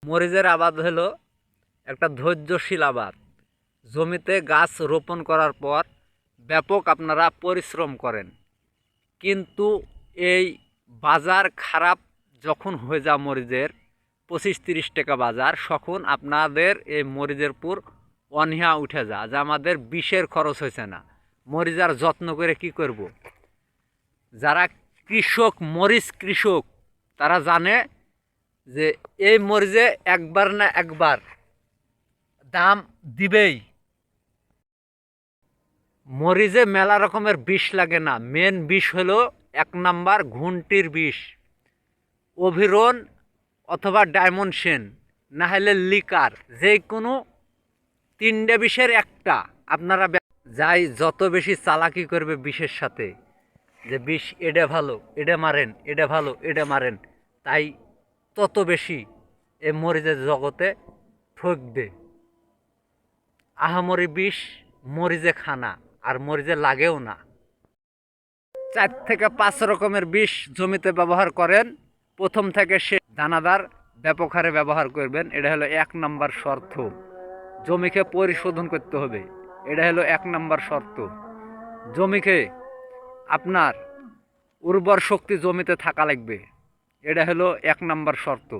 মরিচের আবাদ হলো একটা ধৈর্যশীল আবাদ। জমিতে গাছ রোপণ করার পর ব্যাপক আপনারা পরিশ্রম করেন, কিন্তু এই বাজার খারাপ যখন হয়ে যায় মরিচের 25-30 টাকা বাজার, তখন আপনাদের এই মরিচের পুর অনীহা উঠে যায় যে আমাদের বিষের খরচ হয়েছে না, মরিচার যত্ন করে কি করব। যারা কৃষক, মরিচ কৃষক, তারা জানে যে এই মরিচে একবার না একবার দাম দিবেই। মরিচে মেলা রকমের বিষ লাগে না, মেন বিষ হলো 1 নাম্বার ঘুন্টির বিষ, অভিরন অথবা ডায়মন্ড সেন, না হলে লিকার, যে কোনো 3টে বিষের একটা। আপনারা যাই যত বেশি চালাকি করবে বিষের সাথে, যে বিষ এটা ভালো এটা মারেন, এটা ভালো এটা মারেন, তাই তত বেশি এ মরিচের জগতে ঠকবে। আহামরি বিষ মরিচে খানা, আর মরিচে লাগেও না। 4 থেকে 5 রকমের বিষ জমিতে ব্যবহার করেন, প্রথম থেকে শেষ দানাদার ব্যাপক হারে ব্যবহার করবেন। এটা হলো 1 নাম্বার শর্ত। জমিকে পরিশোধন করতে হবে, এটা হলো 1 নাম্বার শর্ত। জমিকে আপনার উর্বর শক্তি জমিতে থাকা লাগবে, এটা হলো 1 নাম্বার শর্ত।